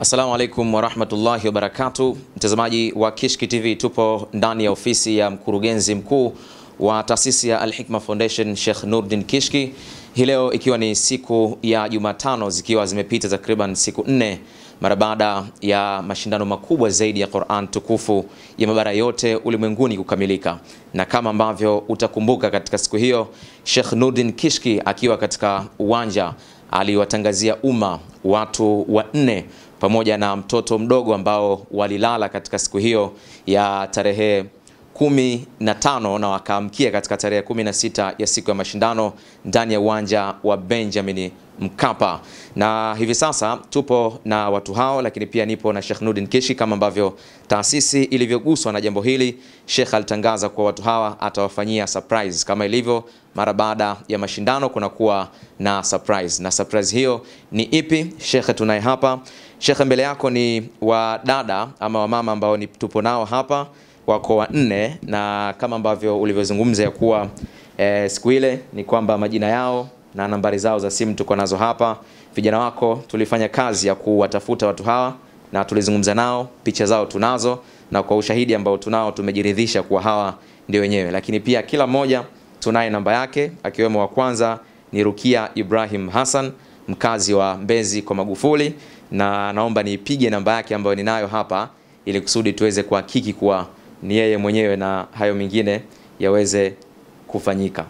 Assalamu alaikum wa rahmatullahi wa barakatuh. Mtazamaji wa Kishki TV, tupo ndani ya ofisi ya mkurugenzi mkuu wa taasisi ya Al-Hikma Foundation Sheikh Nurdin Kishki. Hii leo ikiwa ni siku ya Jumatano, zikiwa zimepita takriban siku 4 mara baada ya mashindano makubwa zaidi ya Qur'an tukufu ya mabara yote ulimwenguni kukamilika. Na kama ambavyo utakumbuka, katika siku hiyo Sheikh Nurdin Kishki akiwa katika uwanja aliwatangazia umma watu 4 pamoja na mtoto mdogo ambao walilala katika siku hiyo ya tarehe 15 na wakaamkia katika tarehe 16 ya siku ya mashindano ndani ya uwanja wa Benjamin Mkapa. Na hivi sasa tupo na watu hao, lakini pia nipo na Sheikh Nurdin Kishki. Kama ambavyo taasisi ilivyoguswa na jambo hili, Sheikh alitangaza kwa watu hawa atawafanyia surprise. Kama ilivyo mara baada ya mashindano kunakuwa na surprise. Na surprise hiyo ni ipi? Sheikh tunaye hapa. Sheikh, mbele yako ni wa dada ama wa mama ambao ni tupo nao hapa, wako 4, na kama ambavyo ulivyozungumza ya kuwa siku ile ni kwamba majina yao na nambari zao za simu tuko nazo hapa. Vijana wako tulifanya kazi ya kuwatafuta watu hawa na tulizungumza nao, picha zao tunazo, na kwa ushahidi ambao tunao tumejiridhisha kuwa hawa ndio wenyewe. Lakini pia kila mmoja tunaye namba yake, akiwemo wa kwanza ni Rukia Ibrahim Hassan, mkazi wa Mbezi kwa Magufuli, na naomba niipige namba yake ambayo ninayo hapa ili kusudi tuweze kuhakiki kuwa ni yeye mwenyewe na hayo mengine yaweze kufanyika.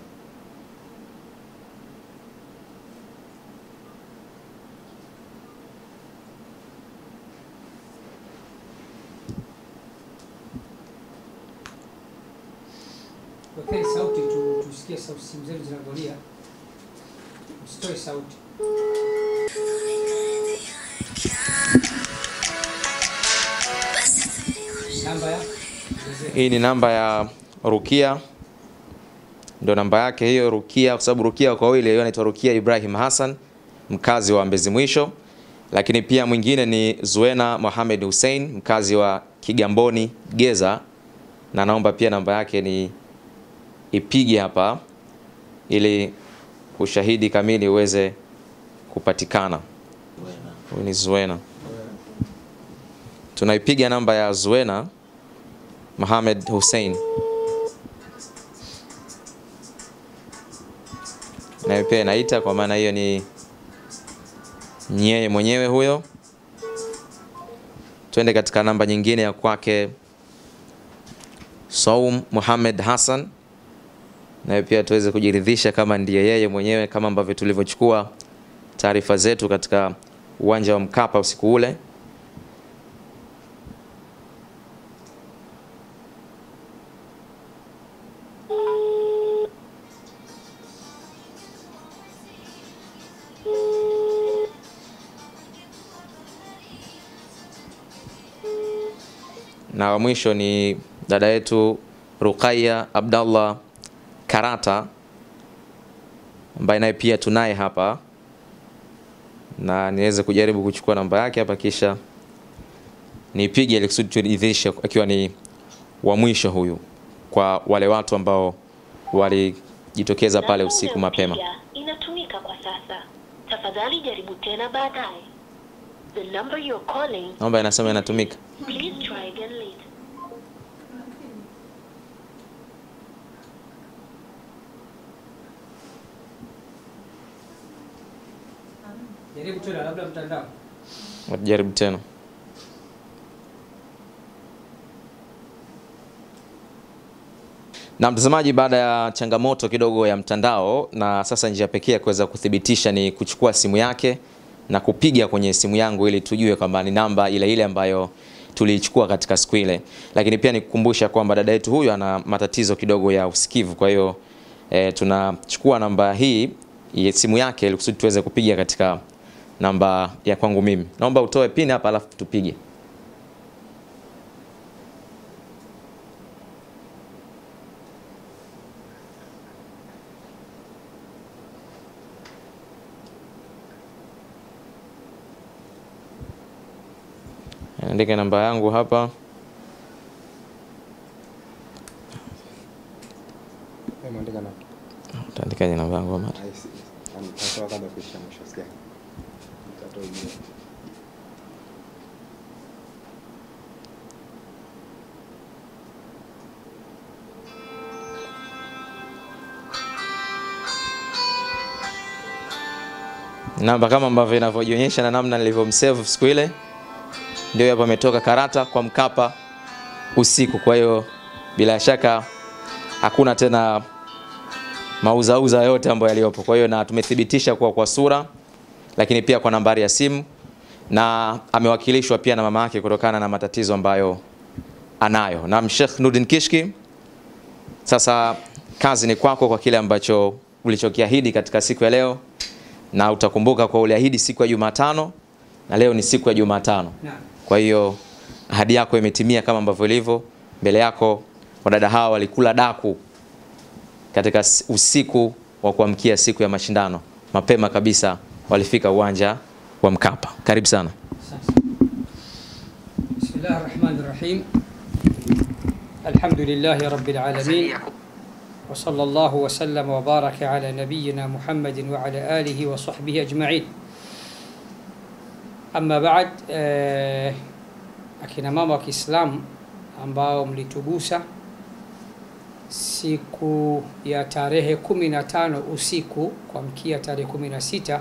Wekeni sauti tusikie sauti, simu zetu zinavolia. Usitoe sauti. Namba ya? Hii ni namba ya Rukia. Ndio namba yake hiyo, Rukia, kwa sababu Rukia kwa wile anaitwa Rukia Ibrahim Hassan, mkazi wa Mbezi Mwisho. Lakini pia mwingine ni Zuena Mohamed Hussein, mkazi wa Kigamboni Geza, na naomba pia namba yake ni ipige hapa ili ushahidi kamili uweze kupatikana. Huyu ni Zuena. Tunaipiga namba ya Zuena Mohamed Hussein. Na pia naita kwa maana hiyo ni yeye mwenyewe huyo. Twende katika namba nyingine ya kwake Saum Mohamed Hassan, na pia tuweze kujiridhisha kama ndiye yeye mwenyewe, kama ambavyo tulivyochukua taarifa zetu katika uwanja wa Mkapa usiku ule. Na wa mwisho ni dada yetu Ruqayya Abdallah Karata, ambaye naye pia tunaye hapa, na niweze kujaribu kuchukua namba yake hapa kisha nipige ili kusudi tuidhinishe akiwa ni wa mwisho huyu kwa wale watu ambao walijitokeza pale usiku mapema. Inatumika kwa sasa. Tafadhali jaribu tena baadaye. The number you're calling. Namba inasema inatumika. Please try again later. Jaribu tena, labda mtandao. Jaribu tena. Na mtazamaji, baada ya changamoto kidogo ya mtandao, na sasa njia pekee ya kuweza kuthibitisha ni kuchukua simu yake na kupiga kwenye simu yangu ili tujue kwamba ni namba ile ile ambayo tuliichukua katika siku ile. Lakini pia nikukumbusha kwamba dada yetu huyu ana matatizo kidogo ya usikivu, kwa hiyo tunachukua namba hii ya simu yake ili kusudi tuweze kupiga katika namba ya kwangu mimi. Naomba utoe pin hapa alafu tupige. Andika namba yangu hapa. Andika namba. Utaandika namba yangu hapa. Namba kama ambavyo inavyojionyesha na namna nilivyomsave siku ile. Ndio hapa ametoka Karata kwa Mkapa usiku. Kwa hiyo bila shaka hakuna tena mauzauza yote ambayo yaliopo. Kwa hiyo na tumethibitisha kwa sura, lakini pia kwa nambari ya simu, na amewakilishwa pia na mama yake kutokana na matatizo ambayo anayo. Na Sheikh Nurdin Kishki, sasa kazi ni kwako kwa kile ambacho ulichokiahidi katika siku ya leo, na utakumbuka kwa uliahidi siku ya Jumatano na leo ni siku ya Jumatano. Kwa hiyo ahadi yako imetimia kama ambavyo ilivyo. Mbele yako wadada hawa walikula daku katika usiku wa kuamkia siku ya mashindano. Mapema kabisa walifika uwanja wa Mkapa. Karibu sana. Bismillahirrahmanirrahim. Alhamdulillahi rabbil alamin. Wa sallallahu wa sallam wa baraka ala nabiyyina Muhammadin wa ala alihi wa sahbihi ajma'in. Amma ba'd, akina mama wa Kiislamu ambao mlitugusa siku ya tarehe 15 usiku kuamkia tarehe 16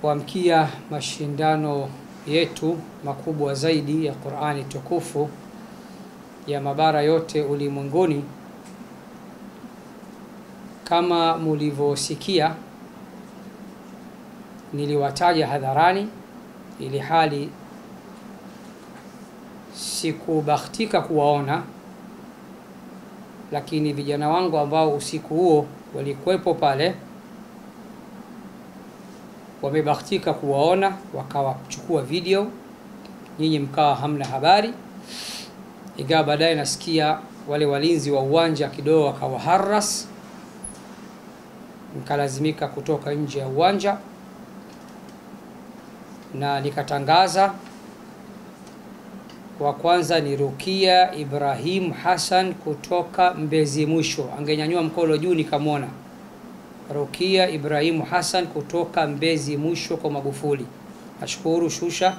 kuamkia mashindano yetu makubwa zaidi ya Qur'ani tukufu ya mabara yote ulimwenguni. Kama mlivyosikia, niliwataja hadharani, ili hali sikubahatika kuwaona, lakini vijana wangu ambao usiku huo walikuwepo pale wamebahatika kuwaona, wakawachukua video, nyinyi mkawa hamna habari. Ingawa baadaye nasikia wale walinzi wa uwanja kidogo wakawaharas, mkalazimika kutoka nje ya uwanja, na nikatangaza wa kwanza ni Rukia Ibrahim Hassan kutoka Mbezi Mwisho. Angenyanyua mkono juu nikamwona. Rukia Ibrahim Hassan kutoka Mbezi Mwisho kwa Magufuli. Nashukuru shusha.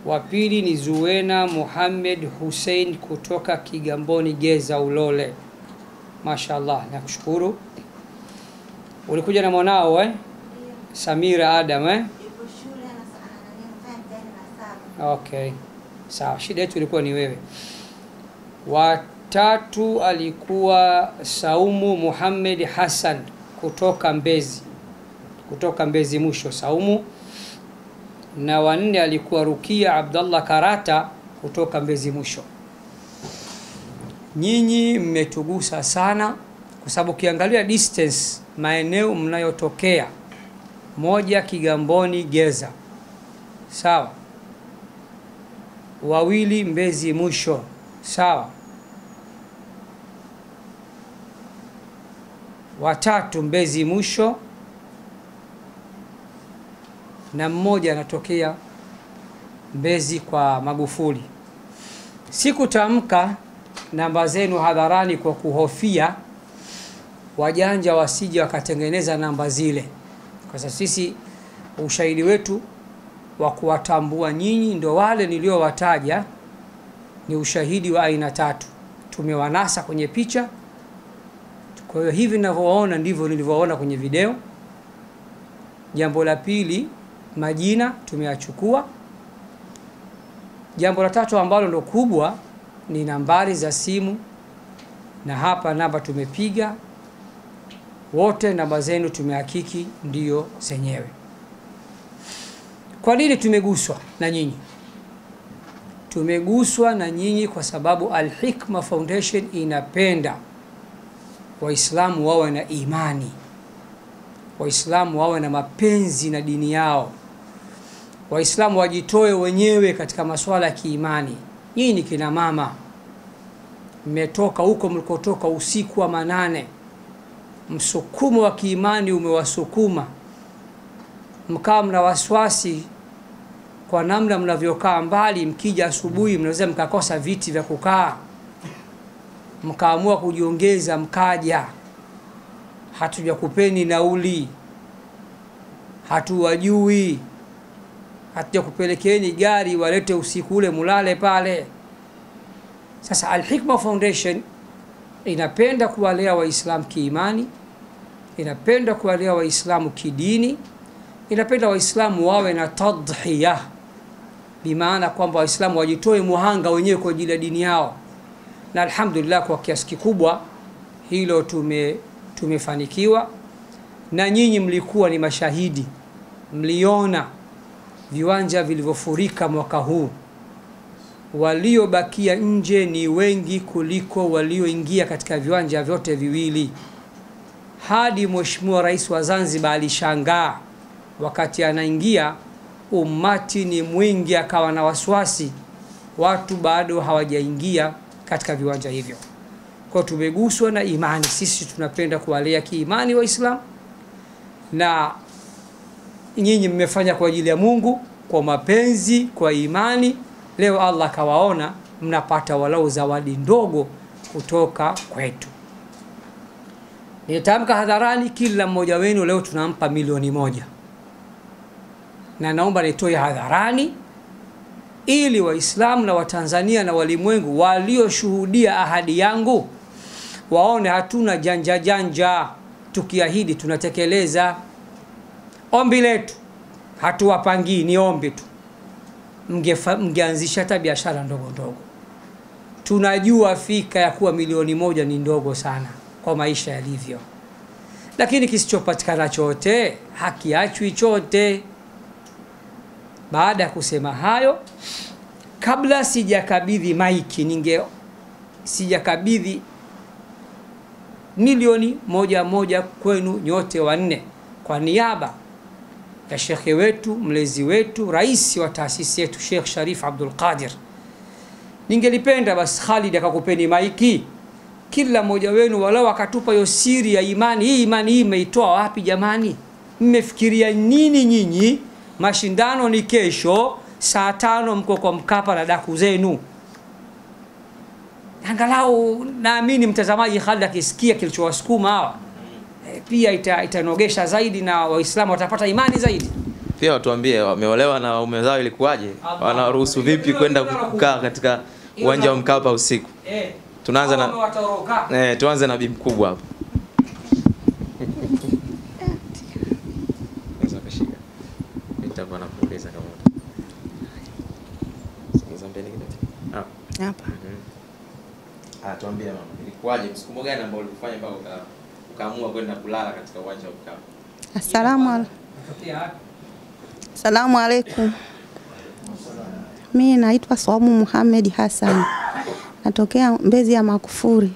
Wa pili ni Zuena Muhammad Hussein kutoka Kigamboni Geza Ulole. Mashaallah, nakushukuru. Ulikuja na mwanao Samira Adam Yuko shule na okay. Sawa, shida yetu ilikuwa ni wewe. Watatu alikuwa Saumu Muhammad Hassan kutoka Mbezi Mwisho, Saumu. Na wanne alikuwa Rukia Abdullah Karata kutoka Mbezi Mwisho. Nyinyi mmetugusa sana kwa sababu kiangalia distance maeneo mnayotokea, moja Kigamboni Geza, sawa, wawili Mbezi Mwisho, sawa, watatu Mbezi Mwisho, na mmoja anatokea Mbezi kwa Magufuli. Sikutamka namba zenu hadharani kwa kuhofia wajanja wasije wakatengeneza namba zile, kwa sababu sisi ushahidi wetu wa kuwatambua nyinyi ndio wale niliowataja ni ushahidi wa aina tatu. Tumewanasa kwenye picha, kwa hiyo hivi ninavyoona ndivyo nilivyoona kwenye video. Jambo la pili, majina tumeyachukua. Jambo la tatu ambalo ndo kubwa ni nambari za simu, na hapa namba tumepiga wote, namba zenu tumehakiki ndio zenyewe. Kwa nini tumeguswa na nyinyi? Tumeguswa na nyinyi kwa sababu Al-Hikma Foundation inapenda Waislamu wawe na imani, Waislamu wawe na mapenzi na dini yao, Waislamu wajitoe wenyewe katika masuala ya kiimani. Nyinyi ni kina mama, mmetoka huko mlikotoka usiku wa manane, msukumo wa kiimani umewasukuma, mkawa mna waswasi kwa namna mnavyokaa mbali. Mkija asubuhi mnaweza mkakosa viti vya kukaa, mkaamua kujiongeza mkaja. Hatujakupeni nauli, hatuwajui, hatujakupelekeni gari walete usiku ule mulale pale. Sasa Al-Hikma Foundation inapenda kuwalea Waislamu kiimani, inapenda kuwalea Waislamu kidini, inapenda Waislamu wawe na tadhiya, bimaana kwamba Waislamu wajitoe muhanga wenyewe kwa ajili ya dini yao, na alhamdulillah kwa kiasi kikubwa hilo tumefanikiwa. Na nyinyi mlikuwa ni mashahidi, mliona viwanja vilivyofurika mwaka huu. Waliobakia nje ni wengi kuliko walioingia katika viwanja vyote viwili. Hadi Mheshimiwa Rais wa Zanzibar alishangaa wakati anaingia, umati ni mwingi, akawa na wasiwasi, watu bado hawajaingia katika viwanja hivyo. Kwa tumeguswa na imani, sisi tunapenda kuwalea kiimani Waislamu, na nyinyi mmefanya kwa ajili ya Mungu, kwa mapenzi, kwa imani. Leo Allah kawaona mnapata walau zawadi ndogo kutoka kwetu. Nitamka hadharani, kila mmoja wenu leo tunampa milioni 1, na naomba nitoe hadharani ili Waislamu na Watanzania na walimwengu walioshuhudia ahadi yangu waone hatuna janja janja, tukiahidi tunatekeleza. Ombi letu hatuwapangii, ni ombi tu, mngeanzisha hata biashara ndogo ndogo. Tunajua fika ya kuwa milioni 1 ni ndogo sana kwa maisha yalivyo, lakini kisichopatikana chote hakiachwi chote. Baada ya kusema hayo, kabla sijakabidhi maiki, sijakabidhi milioni 1 kwenu nyote wanne, kwa niaba ya shekhe wetu, mlezi wetu, rais wa taasisi yetu Sheikh Sharif Abdul Qadir, ningelipenda basi Khalid akakupeni maiki, kila mmoja wenu walau akatupa hiyo siri ya imani. Hii imani hii imeitoa wapi jamani? Mmefikiria nini nyinyi? Mashindano ni kesho saa 5, mko kwa Mkapa na daku zenu. Angalau naamini mtazamaji Khalid akisikia kilichowasukuma hawa, pia itanogesha zaidi na Waislamu watapata imani zaidi. Pia watuambie wameolewa na waume zao ilikuwaje? Wanaruhusu vipi kwenda kukaa katika uwanja wa Mkapa usiku? Tuanze na bibi mkubwa hapo. Nitakuwa nakuuliza kama hapa. Tuambie mama, ilikuwaje? Msukumo gani ambao ulikufanya mpaka ukaamua kwenda kulala katika uwanja wa Mkapa? Assalamu alaikum. Mimi naitwa Saumu Muhammad Hassan. Natokea Mbezi ya Makufuri.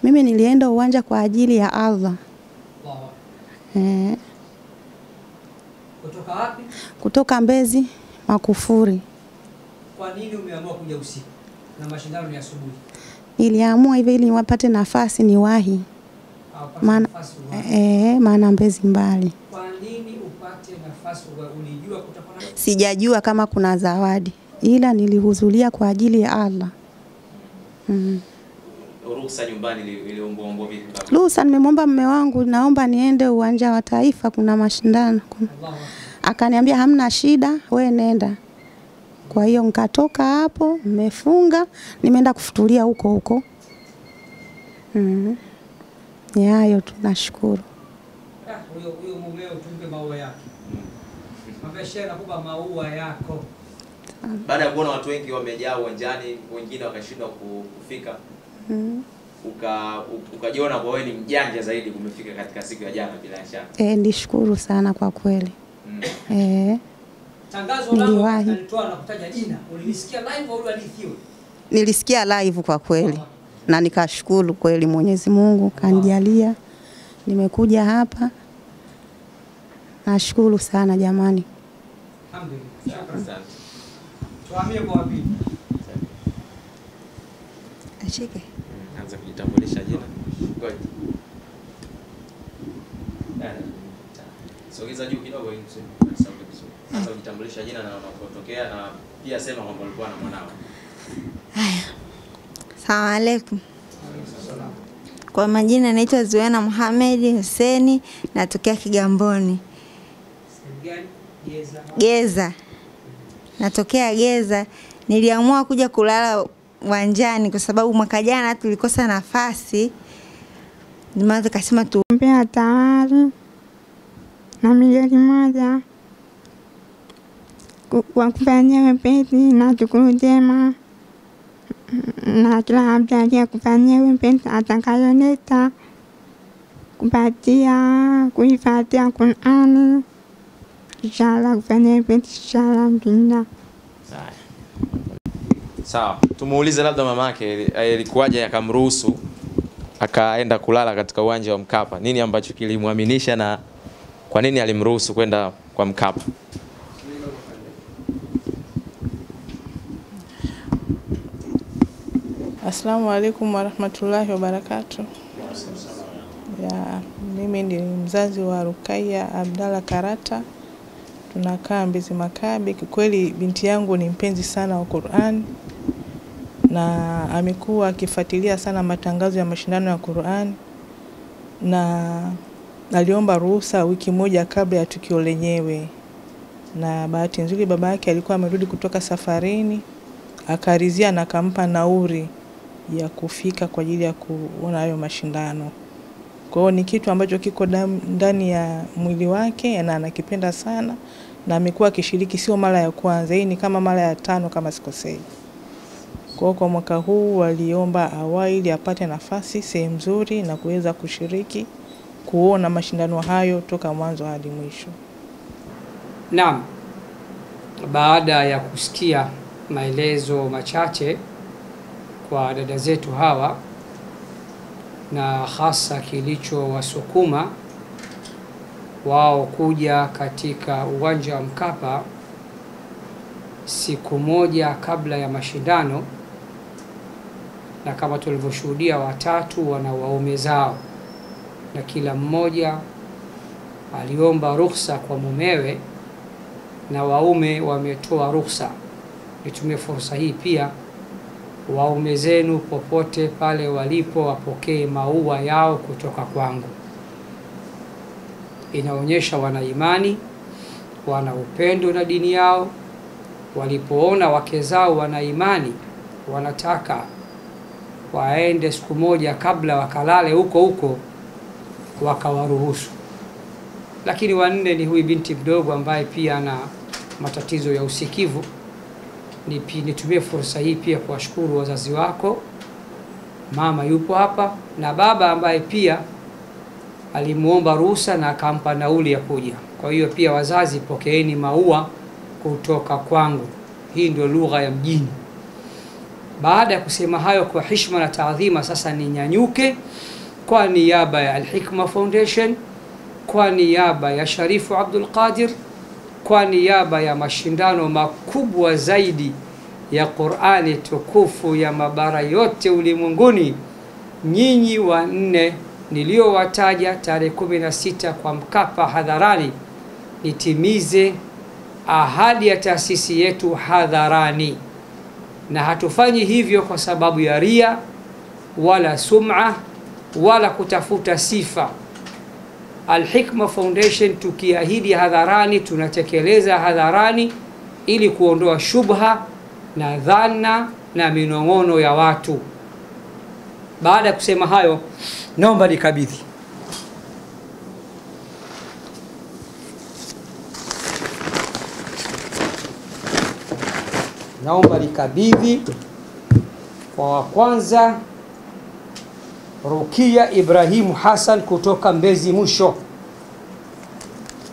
Mimi nilienda uwanja kwa ajili ya Allah. Kutoka wapi? Kutoka Mbezi Makufuri. Kwa nini umeamua kuja usiku na mashindano ni asubuhi? Niliamua hivi ili niwapate nafasi niwahi. Maana Mbezi mbali. Kwa nini upate nafasi? Ulijua kutakuwa na... Sijajua kama kuna zawadi, ila nilihudhuria kwa ajili ya Allah. Ruhusa nyumbani iliombwa vipi baba? Ruhusa nimemwomba mume wangu, naomba niende uwanja wa Taifa, kuna mashindano. Akaniambia hamna shida, wewe nenda. Kwa hiyo nikatoka hapo, nimefunga, nimeenda kufutulia huko. Ni hayo, tunashukuru. Huyo mumeo tumpe maua yake. Mabashara nakupa maua yako. Baada ya kuona watu wengi wamejaa uwanjani, wengine wakashindwa kufika. Ukajiona kwa wewe ni mjanja zaidi kumefika katika siku ya jana bila shaka. Nishukuru sana kwa kweli. Tangazo langu nilitoa na kutaja jina. Ulisikia live au ulihadithiwa? Nilisikia live kwa kweli. Na nikashukuru kweli Mwenyezi Mungu kanijalia. Nimekuja hapa. Nashukuru sana jamani. Alhamdulillah. Tuhamie kwa wapi? Ashike. Anza kujitambulisha jina. Ngoja. Sogeza juu kidogo ili sauti vizuri. Anza kujitambulisha jina na unapotokea, na pia sema kwamba ulikuwa na mwanao. Haya. Asalamu alaykum. Kwa majina naitwa Zuena Muhammad Hussein, natokea Kigamboni. Geza. Natokea Geza. Niliamua kuja kulala uwanjani kwa sababu mwaka jana tulikosa nafasi. Nimeanza kusema tumpe nimepewa tawari na milioni 1 kwa kufanyia wepesi na shukuru njema, na kila mtu aliyekufanyia wepesi atakayoleta kupatia kuhifadhia Qur'ani, inshallah kufanyia wepesi inshallah mbinda. Sawa, tumuulize labda mamake ilikuwaje akamruhusu akaenda kulala katika uwanja wa Mkapa. Nini ambacho kilimwaminisha na kwa nini alimruhusu kwenda kwa Mkapa? Assalamu alaikum warahmatullahi wabarakatuh. Mimi ni mzazi wa Rukaya Abdalla Karata. Tunakaa Mbezi Makabi. Kweli binti yangu ni mpenzi sana wa Qur'an na amekuwa akifuatilia sana matangazo ya mashindano ya Qur'an, na aliomba ruhusa wiki moja kabla ya tukio lenyewe, na bahati nzuri baba yake alikuwa amerudi kutoka safarini, akarizia na akampa nauri ya kufika kwa ajili ya kuona hayo mashindano. Kwa hiyo ni kitu ambacho kiko ndani ya mwili wake na anakipenda sana, na amekuwa akishiriki sio mara ya kwanza, hii ni kama mara ya 5 kama sikosei. Kwa mwaka huu waliomba awali apate nafasi sehemu nzuri na kuweza kushiriki kuona mashindano hayo toka mwanzo hadi mwisho. Naam. Baada ya kusikia maelezo machache kwa dada zetu hawa, na hasa kilichowasukuma wao kuja katika uwanja wa Mkapa siku moja kabla ya mashindano, na kama tulivyoshuhudia watatu wana waume zao, na kila mmoja aliomba ruhusa kwa mumewe na waume wametoa ruhusa. Nitumie fursa hii pia, waume zenu popote pale walipo wapokee maua yao kutoka kwangu. Inaonyesha wana imani, wana upendo na dini yao. Walipoona wake zao wana imani, wanataka waende siku moja kabla wakalale huko, wakawaruhusu. Lakini wanne ni huyu binti mdogo ambaye pia ana matatizo ya usikivu. Nitumie fursa hii pia kuwashukuru wazazi wako, mama yupo hapa na baba ambaye pia alimuomba ruhusa na akampa nauli ya kuja. Kwa hiyo pia wazazi, pokeeni maua kutoka kwangu. Hii ndio lugha ya mjini. Baada ya kusema hayo kwa heshima na taadhima, sasa ninyanyuke kwa niaba ya Al-Hikma Foundation, kwa niaba ya Sharifu Abdul Qadir, kwa niaba ya mashindano makubwa zaidi ya Qur'ani tukufu ya mabara yote ulimwenguni, nyinyi wanne niliowataja tarehe 16 kwa Mkapa hadharani, nitimize ahadi ya taasisi yetu hadharani. Na hatufanyi hivyo kwa sababu ya ria wala sum'a wala kutafuta sifa. Al-Hikma Foundation tukiahidi hadharani, tunatekeleza hadharani, ili kuondoa shubha na dhana na minong'ono ya watu. Baada ya kusema hayo, naomba nikabidhi. Naomba nikabidhi kwa kwanza Rukia Ibrahimu Hassan kutoka Mbezi Mwisho,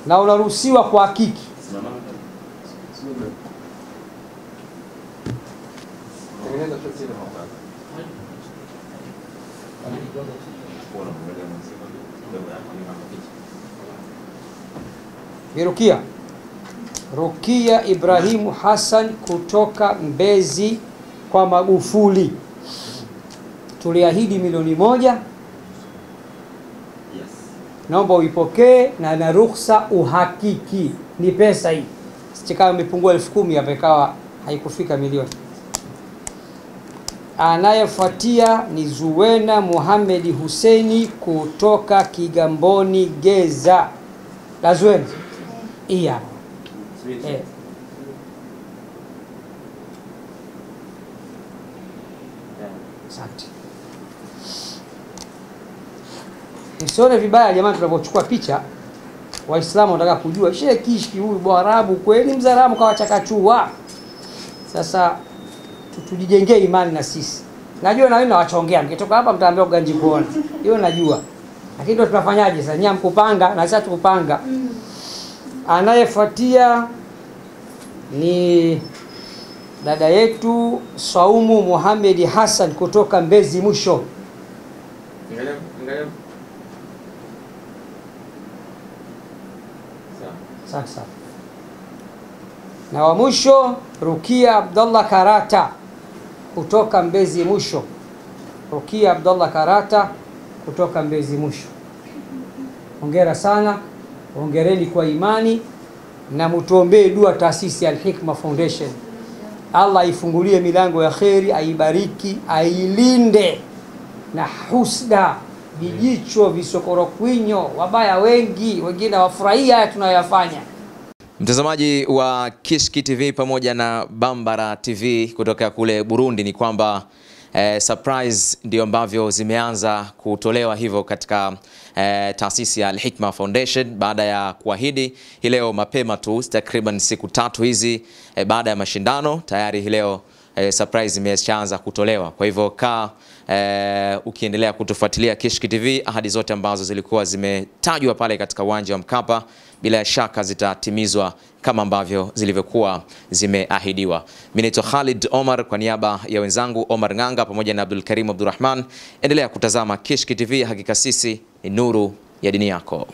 na unaruhusiwa kwa hakiki. Rukia Ibrahimu Hassan kutoka Mbezi kwa Magufuli. Tuliahidi milioni 1. Naomba uipokee na ruhusa uhakiki. Ni pesa hii. Sichikawa imepungua 10,000 hapa ikawa haikufika milioni. Anayefuatia ni Zuwena Muhammad Husseini kutoka Kigamboni Geza. La Zuwena. Iya. Asante. Msione vibaya jamani tunapochukua picha. Waislamu wanataka kujua Sheikh Kishki huyu Mwarabu kweli Mzaramu kawachakachua. Sasa tujijengee imani na sisi. Najua na wewe nawachongea, mkitoka hapa mtaambia uganji kuona. Hiyo najua. Lakini ndio tunafanyaje sasa? Nyinyi mkupanga na sasa tukupanga. Anayefuatia ni dada yetu Saumu Muhammad Hassan kutoka Mbezi Mwisho. Angalia. Sasa. Na wa mwisho Rukia Abdullah Karata kutoka Mbezi Mwisho. Rukia Abdullah Karata kutoka Mbezi Mwisho. Hongera sana. Hongereni kwa imani na mtuombee dua taasisi ya Al-Hikma Foundation. Allah ifungulie milango ya kheri, aibariki, ailinde na husda, vijicho visokorokwinyo, wabaya wengi, wengine wafurahia tunayoyafanya. Mtazamaji wa Kishki TV pamoja na Bambara TV kutoka kule Burundi, ni kwamba surprise ndio ambavyo zimeanza kutolewa hivyo katika taasisi ya Al-Hikma Foundation baada ya kuahidi hii leo mapema tu takriban siku 3 hizi baada ya mashindano tayari hii leo surprise imeshaanza kutolewa. Kwa hivyo ukiendelea kutufuatilia Kishki TV, ahadi zote ambazo zilikuwa zimetajwa pale katika uwanja wa Mkapa bila shaka zitatimizwa kama ambavyo zilivyokuwa zimeahidiwa. Mimi naitwa Khalid Omar kwa niaba ya wenzangu Omar Nganga pamoja na Abdul Karim Abdurrahman. Endelea kutazama Kishki TV, hakika sisi ni nuru ya dini yako.